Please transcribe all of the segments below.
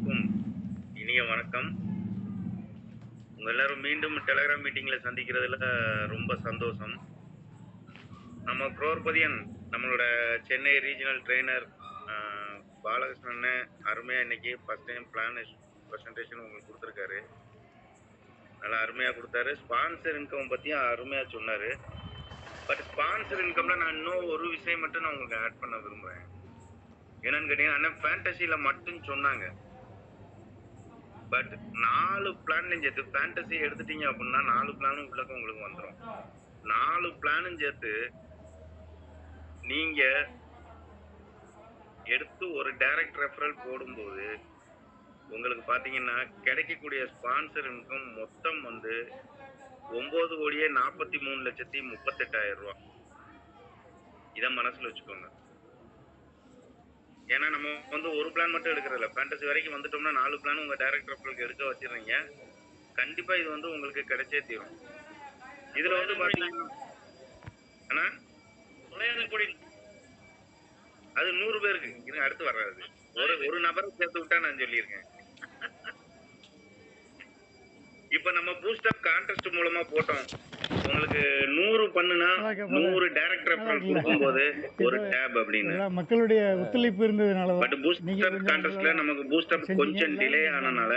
க்கும் இனிய வணக்கம். உங்க எல்லாரும் மீண்டும் டெலகிராம் மீட்டிங்ல சந்திக்கிறதுல ரொம்ப சந்தோஷம். நம்ம குரோர்பதியன் நம்மளோட சென்னை ரீஜினல் ட்ரெய்னர் அ பாலகிருஷ்ணன் அருமையா இன்னைக்கு ஃபர்ஸ்ட் டைம் பிளான் பிரசன்டேஷன் உங்களுக்கு குடுத்துருக்காரு. நல்லா அருமையா குடுத்தாரு. ஸ்பான்சர் இன்கம் பத்தியும் அருமையா சொன்னாரு. பட் ஸ்பான்சர் இன்கம்ல நான் இன்னும் ஒரு விஷயம் மட்டும் நான் உங்களுக்கு ஆட் பண்ண விரும்புறேன். என்னன்னு கேட்டீங்கன்னா, அண்ணன் ஃபேண்டஸில மட்டும் சொன்னாங்க. பட் 4 பிளான்லயும் சேர்த்து ஃபேண்டஸி எடுத்துட்டீங்க அப்படின்னா 4 பிளானும் உள்ளக்க உங்களுக்கு வந்துரும். 4 பிளானும் சேர்த்து நீங்க எடுத்து ஒரு டைரக்ட் ரெஃபரல் போடும்போது உங்களுக்கு பாத்தீங்கன்னா கிடைக்கக்கூடிய ஸ்பான்சர் இன்கம் மொத்தம் வந்து 9,43,38,000 ரூபாய். இத மனசுல வச்சுக்கோங்க. ஏன்னா நம்ம வந்து ஒரு பிளான் மட்டும் எடுக்கிறதில்ல. ஃபேண்டஸி வரைக்கும் வந்துட்டோம்னா 4 பிளான் உங்க டைரக்ட் ரெஃபரலுக்கு எடுக்க வச்சிடுறீங்க. கண்டிப்பா இது வந்து உங்களுக்கு கிடைச்சே தீரும். இதுல வந்து பாத்தீங்கன்னா அண்ணா அது 100 பேருக்கு. இருங்க அடுத்து வர்றது. ஒரு நபரை சேர்த்து விட்டா நான் சொல்லியிருக்கேன். இப்ப நம்ம பூஸ்டப் கான்டெஸ்ட் மூலமா போட்டோம். உங்களுக்கு 100 பண்ணுனா 100 டைரக்ட் ரெஃபரல் கொடுக்கும்போது ஒரு டேப் அப்படின்னு. மக்களுடைய ஒத்துழைப்பு இருந்ததுனால பட் பூஸ்டப் கான்டெஸ்ட்ல நமக்கு பூஸ்டப் கொஞ்சம் டிலே ஆனனால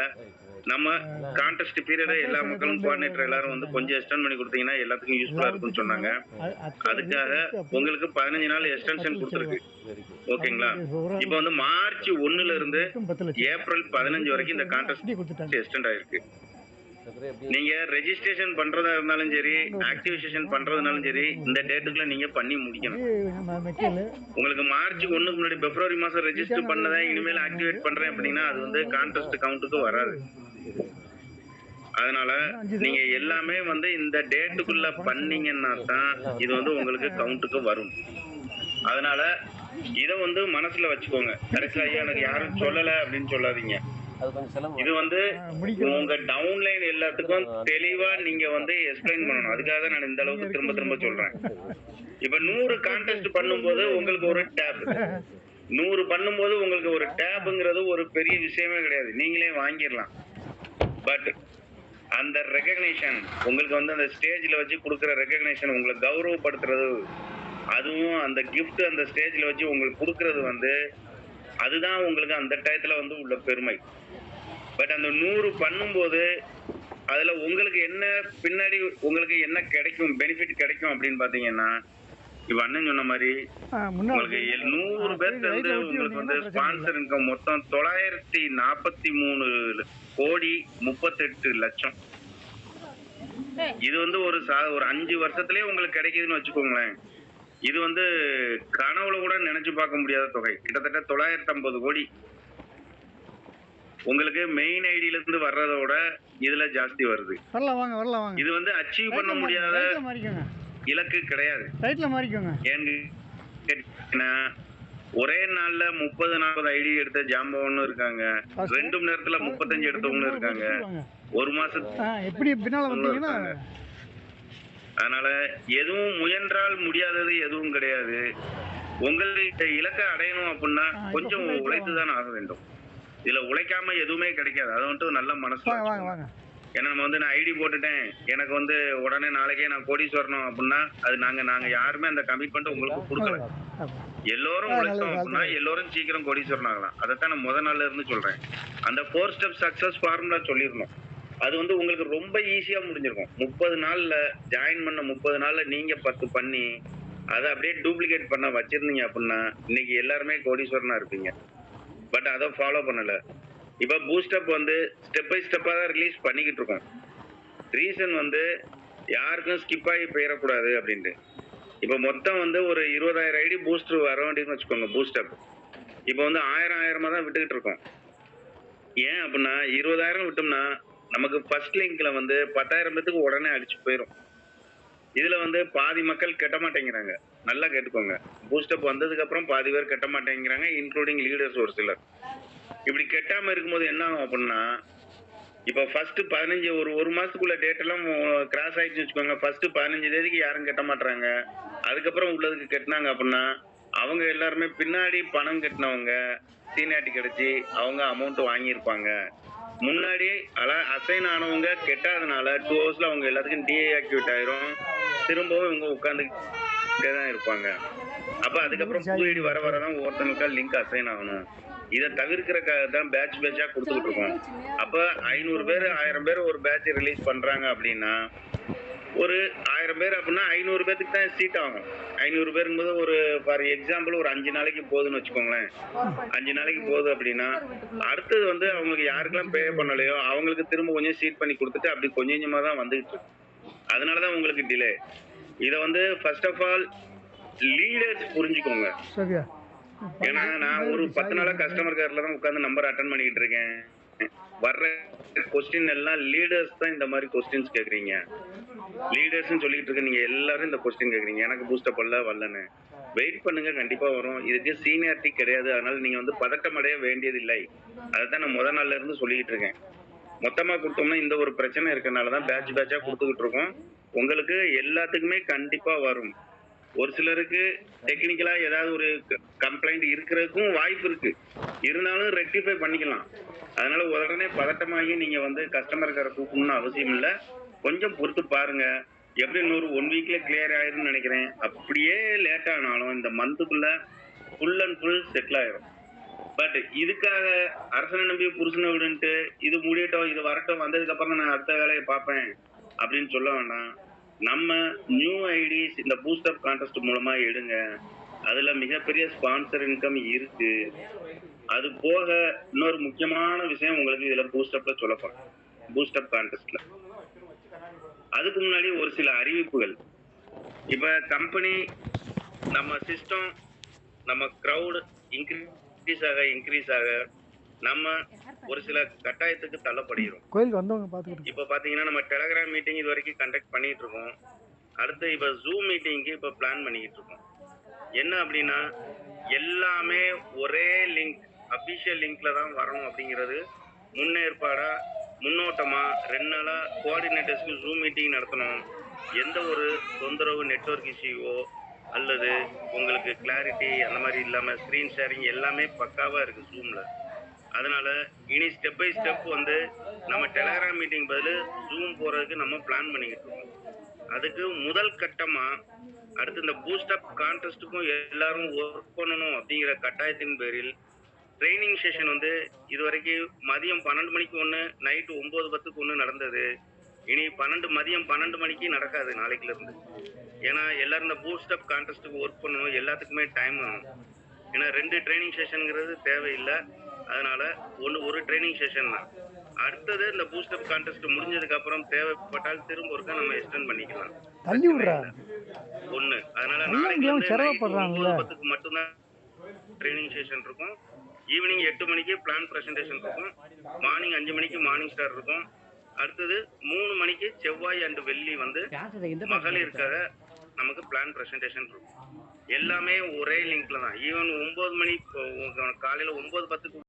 நம்ம கான்டெஸ்ட் பீரியட எல்லா மக்களும் கோஆர்டினேட்டர் எல்லாரும் வந்து கொஞ்சம் எக்ஸ்டெண்ட் பண்ணி கொடுத்தீங்கன்னா எல்லாத்துக்கும் யூஸ்ஃபுல்லா இருக்கும்னு சொன்னாங்க. அதுக்காக உங்களுக்கு 15 நாள் எக்ஸ்டென்ஷன் கொடுத்துருக்கு. ஓகேங்களா? இப்போ வந்து மார்ச் 1ல இருந்து ஏப்ரல் 15 வரைக்கும் இந்த கான்டெஸ்ட் எக்ஸ்டெண்ட் ஆயிருக்கு. நீங்க ரெஜிஸ்ட்ரேஷன் பண்றதா இருந்தாலும் சரி, ஆக்டிவேஷன் பண்றதுனாலும் சரி, இந்த டேட்டுக்குள்ள நீங்க பண்ணி முடிக்கணும். உங்களுக்கு மார்ச் 1க்கு முன்னாடி பிப்ரவரி மாசம் ரெஜிஸ்டர் பண்ணதை இனிமேல் ஆக்டிவேட் பண்றேன் அப்படின்னா அது வந்து கான்டெஸ்ட் கவுண்ட்டுக்கு வராது. அதனால நீங்க எல்லாமே வந்து இந்த டேட்டுக்குள்ள பண்ணீங்கன்னா தான் இது வந்து உங்களுக்கு கவுண்ட்டுக்கு வரும். அதனால இத வந்து மனசுல வச்சுக்கோங்க. கடைசியா ஐயா எனக்கு யாரும் சொல்லல அப்படின்னு சொல்லாதீங்க. இது வந்து உங்க டவுன்லைன் எல்லாத்துக்கும் தெளிவா நீங்க வந்து எக்ஸ்பிளைன் பண்ணணும். அதுக்காக தான் நான் இந்த அளவுக்கு திரும்ப திரும்ப சொல்றேன். இப்ப 100 கான்டெஸ்ட் பண்ணும்போது உங்களுக்கு ஒரு டேப், 100 பண்ணும்போது உங்களுக்கு ஒரு டேப்ங்கிறது ஒரு பெரிய விஷயமே கிடையாது. நீங்களே வாங்கிடலாம். பட் அந்த ரெகக்னிஷன் உங்களுக்கு வந்து அந்த ஸ்டேஜ்ல வச்சு கொடுக்குற ரெகக்னிஷன் உங்களை கௌரவப்படுத்துறது, அதுவும் அந்த கிஃப்ட் அந்த ஸ்டேஜ்ல வச்சு உங்களுக்கு கொடுக்கறது வந்து அதுதான் உங்களுக்கு அந்த டயத்துல வந்து உள்ள பெருமை. பட் அந்த 100 பண்ணும்போது அதுல உங்களுக்கு என்ன பின்னாடி உங்களுக்கு என்ன கிடைக்கும், பெனிஃபிட் கிடைக்கும் அப்படின்னு பாத்தீங்கன்னா, இப்ப அண்ணன் சொன்ன மாதிரி உங்களுக்கு 100 பேர்ல இருந்து உங்களுக்கு வந்து ஸ்பான்சர் இன்கம் மொத்தம் 943,38,00,000. இது வந்து ஒரு 5 வருஷத்துலயே உங்களுக்கு கிடைக்குதுன்னு வச்சுக்கோங்களேன். இது வந்து கனவுல கூட நினைச்சு பார்க்க முடியாத தொகை. கிட்டத்தட்ட 950 கோடி உங்களுக்கு மெயின் ஐடியில இருந்து வர்றதோட இதுல ஜாஸ்தி வருது. இது வந்து அச்சீவ் பண்ண முடியாத இலக்கு கிடையாது. ஏன்னா ஒரே நாள்ல 30-40 ஐடி எடுத்த ஜாம்பவனும் இருக்காங்க, 2 மணி நேரத்துல 35 எடுத்தவங்களும் இருக்காங்க, ஒரு மாசத்துல இருக்காங்க. அதனால எதுவும் முயன்றால் முடியாதது எதுவும் கிடையாது. உங்களுடைய இலக்கை அடையணும் அப்படின்னா கொஞ்சம் உழைத்துதான் ஆக வேண்டும். இதுல உழைக்காம எதுவுமே கிடைக்காது. அதை மட்டும் நல்ல மனசுல ஏன்னா நம்ம வந்து நான் ஐடி போட்டுட்டேன், எனக்கு வந்து உடனே நாளைக்கே நான் கோடீஸ்வரணும் அப்படின்னா அது நாங்க யாருமே அந்த கமிட்மெண்ட் உங்களுக்கு கொடுக்கல. எல்லோரும் உழைச்சோம் அப்படின்னா எல்லோரும் சீக்கிரம் கோடீஸ்வரன் ஆகலாம். அதைத்தான் நான் முதல் நாள்ல இருந்து சொல்றேன். அந்த 4 ஸ்டெப் சக்சஸ் ஃபார்முலா சொல்லிடணும். அது வந்து உங்களுக்கு ரொம்ப ஈஸியா முடிஞ்சிருக்கும். 30 நாள்ல ஜாயின் பண்ண 30 நாள்ல நீங்க 10 பண்ணி அதை அப்படியே டூப்ளிகேட் பண்ண வச்சிருந்தீங்க அப்படின்னா இன்னைக்கு எல்லாருமே கோடீஸ்வரனா இருப்பீங்க. பட் அதை ஃபாலோ பண்ணல. இப்ப பூஸ்டப் வந்து ஸ்டெப் பை ஸ்டெப்பா தான் ரிலீஸ் பண்ணிக்கிட்டு இருக்கோம். ரீசன் வந்து யாருக்கும் ஸ்கிப் ஆகி போயிடக்கூடாது அப்படின்ட்டு. இப்ப மொத்தம் வந்து ஒரு 20,000 ஐடி பூஸ்டர் வர வேண்டியதுன்னு வச்சுக்கோங்க. பூஸ்டப் இப்ப வந்து 1000 தான் விட்டுக்கிட்டு இருக்கோம். ஏன் அப்படின்னா 20,000 விட்டோம்னா நமக்கு ஃபர்ஸ்ட் லிங்க்ல வந்து 10,000 பேத்துக்கு உடனே அடிச்சு போயிடும். இதுல வந்து பாதி மக்கள் கட்ட மாட்டேங்கிறாங்க. நல்லா கேட்டுக்கோங்க. பூஸ்டப் வந்ததுக்கு அப்புறம் பாதி பேர் கட்ட மாட்டேங்கிறாங்க, இன்க்ளூடிங் லீடர்ஸ் ஒரு சிலர். இப்படி கெட்டாம இருக்கும்போது என்ன ஆகும் அப்படின்னா, இப்ப ஃபர்ஸ்ட் 15 ஒரு மாசத்துக்குள்ள டேட் எல்லாம் கிராஸ் ஆயிடுச்சு வச்சுக்கோங்க. ஃபர்ஸ்ட் 15 தேதிக்கு யாரும் கட்ட மாட்டாங்க. அதுக்கப்புறம் உள்ளதுக்கு கட்டினாங்க அப்படின்னா அவங்க எல்லாருமே பின்னாடி பணம் கட்டினவங்க சீனியாரிட்டி கிடைச்சி அவங்க அமௌண்ட் வாங்கியிருப்பாங்க. முன்னாடி அசைன் ஆனவங்க கெட்டாதனால 2 ஹவர்ஸ்ல அவங்க எல்லாத்துக்கும் டீஆக்டிவேட் ஆயிரும். திரும்பவும் இவங்க உட்காந்துக்கிட்டே தான் இருப்பாங்க. அப்ப அதுக்கப்புறம் புது ஐடி வர வரதான் ஒவ்வொருத்தங்களுக்கா லிங்க் அசைன் ஆகணும். இதை தவிர்க்கிறக்காக தான் பேட்ச் பேட்சா கொடுத்துக்கிட்டு இருக்கோம். அப்ப 500 பேர் 1000 பேர் ஒரு பேட்ச் ரிலீஸ் பண்றாங்க அப்படின்னா ஒரு 1000 பேர் அப்படின்னா 500 பேருக்கு தான் சீட் ஆகும். 500 பேருங்கும்போது ஒரு ஃபார் எக்ஸாம்பிள் ஒரு 5 நாளைக்கு போகுதுன்னு வச்சுக்கோங்களேன். 5 நாளைக்கு போகுது அப்படின்னா அடுத்தது வந்து அவங்களுக்கு யாருக்கெல்லாம் பே பண்ணலையோ அவங்களுக்கு திரும்ப கொஞ்சம் சீட் பண்ணி கொடுத்துட்டு அப்படி கொஞ்சம் கொஞ்சமா தான் வந்துகிட்டு இருக்கு. அதனாலதான் உங்களுக்கு டிலே. இதை வந்து ஃபர்ஸ்ட் ஆஃப் ஆல் லீடர்ஸ் புரிஞ்சுக்கோங்க. சரியா? ஏன்னா நான் ஒரு 10 நாளா கஸ்டமர் கேர்ல தான் உட்காந்து நம்பர் அட்டன் பண்ணிக்கிட்டு இருக்கேன். வர்ற கொஸ்டின் எல்லாம் லீடர்ஸ் தான் இந்த மாதிரி கொஸ்டின்ஸ் கேக்குறீங்க. லீடர்ஸ் சொல்லிட்டு இருக்க நீங்க எல்லாரும் இந்த கொஸ்டின் கேக்குறீங்க. எனக்கு பூஸ்டப் வரலன்னு. வெயிட் பண்ணுங்க, கண்டிப்பா வரும். இதுக்கு சீனியாரிட்டி கிடையாது. அதனால நீங்க வந்து பதட்டம் அடைய வேண்டியதில்லை. அதைத்தான் நான் முதல் நாள்ல இருந்து சொல்லிட்டு இருக்கேன். மொத்தமா கொடுத்தோம்னா இந்த ஒரு பிரச்சனை இருக்கனாலதான் பேட்ச் பேட்சா கொடுத்துக்கிட்டு இருக்கோம். உங்களுக்கு எல்லாத்துக்குமே கண்டிப்பா வரும். ஒரு சிலருக்கு டெக்னிக்கலா ஏதாவது ஒரு கம்ப்ளைண்ட் இருக்கிறதுக்கும் வாய்ப்பு இருக்கு. இருந்தாலும் ரெக்டிஃபை பண்ணிக்கலாம். அதனால உடனே பதட்டமாகி நீங்க வந்து கஸ்டமர் கேரை கூப்பிடணும்னு அவசியம் இல்லை. கொஞ்சம் பொறுத்து பாருங்க. எப்படி இன்னொரு 1 வீக்ல கிளியர் ஆயிரும்னு நினைக்கிறேன். அப்படியே லேட் ஆனாலும் இந்த மந்த்துக்குள்ள ஃபுல் அண்ட் ஃபுல் செட்டில் ஆயிரும். பட் இதுக்காக அரசனை நம்பி புருஷனை விடுன்ட்டு இது முடியட்டும், இது வரட்டும், வந்ததுக்கு அப்புறம் நான் அடுத்த வேலையை பார்ப்பேன் அப்படின்னு சொல்ல வேண்டாம். நம்ம நியூ ஐடிஸ் இந்த பூஸ்டப் கான்டெஸ்ட் மூலமா எடுங்க. அதுல மிகப்பெரிய ஸ்பான்சர் இன்கம் இருக்கு. அது போக இன்னொரு முக்கியமான விஷயம் உங்களுக்கு இதுல பூஸ்டப்ல சொல்ல போறேன். பூஸ்டப் கான்டெஸ்ட்ல அதுக்கு முன்னாடி ஒரு சில அறிவிப்புகள். இப்ப கம்பெனி நம்ம சிஸ்டம் நம்ம கிரவுட் இன்க்ரீஸ் ஆக நம்ம ஒரு சில கட்டாயத்துக்கு தள்ளப்படுகிறோம். கோயிலுக்கு வந்தவங்க பார்த்துக்கிட்டு இப்ப பாத்தீங்கன்னா நம்ம டெலகிராம் மீட்டிங் இது வரைக்கும் கண்டக்ட் பண்ணிட்டு இருக்கோம். அடுத்து இப்ப ஜூம் மீட்டிங்க்கு இப்ப பிளான் பண்ணிக்கிட்டு இருக்கோம். என்ன அப்படின்னா எல்லாமே ஒரே லிங்க் அபிஷியல் லிங்க்ல தான் வரணும் அப்படிங்கிறது முன்னேற்பாடா முன்னோட்டமா 2 நாளா கோஆர்டினேட்டர்ஸ்க்கு ஜூம் மீட்டிங் நடத்தணும். எந்த ஒரு தொந்தரவு நெட்வொர்க் இஷ்யூவோ அல்லது உங்களுக்கு கிளாரிட்டி அந்த மாதிரி இல்லாம ஸ்கிரீன் ஷேரிங் எல்லாமே பக்காவா இருக்கு ஜூம்ல. அதனால இனி ஸ்டெப் பை ஸ்டெப் வந்து நம்ம டெலகிராம் மீட்டிங் பதில் ஜூம் போறதுக்கு நம்ம பிளான் பண்ணிக்கிட்டு இருக்கோம். அதுக்கு முதல் கட்டமா அடுத்து இந்த பூஸ்டப் கான்டெஸ்ட்டுக்கும் எல்லாரும் ஒர்க் பண்ணணும் அப்படிங்கிற கட்டாயத்தின் பேரில் ட்ரைனிங் செஷன் வந்து இதுவரைக்கும் மதியம் 12 மணிக்கு ஒன்று, நைட்டு 9:10க்கு ஒன்று நடந்தது. இனி மதியம் 12 மணிக்கு நடக்காது நாளைக்குல இருந்து. ஏன்னா எல்லாரும் இந்த பூஸ்டப் கான்டெஸ்ட்டுக்கு ஒர்க் பண்ணணும், எல்லாத்துக்குமே டைம் வேணும். ஏன்னா 2 ட்ரைனிங் செஷனுங்கிறது தேவையில்லை. அதனால ஒரு ட்ரைனிங் செஷன் தான். அடுத்தது இந்த பூஸ்டப் கான்டெஸ்ட் முடிஞ்சதுக்கு அப்புறம் தேவைப்பட்டால் திரும்ப ஒருக்கா நம்ம எக்ஸ்டெண்ட் பண்ணிக்கலாம். தள்ளி விடுறா ஒண்ணு. அதனால முடியாம நாளைக்கு சிரமப்படுறாங்கல்ல. 9:10க்கு மட்டும்தான் ட்ரைனிங் செஷன் இருக்கும். ஈவினிங் 8 மணிக்கு பிளான் பிரசன்டேஷன் இருக்கும். மார்னிங் 5 மணிக்கு மார்னிங் ஸ்டார் இருக்கும். அடுத்தது 3 மணிக்கு செவ்வாய் அண்ட் வெள்ளி வந்து மகளிருக்காக நமக்கு பிளான் பிரசன்டேஷன் இருக்கும். எல்லாமே ஒரே லிங்க்ல தான். ஈவன் 9 மணி காலையில 9:10க்கு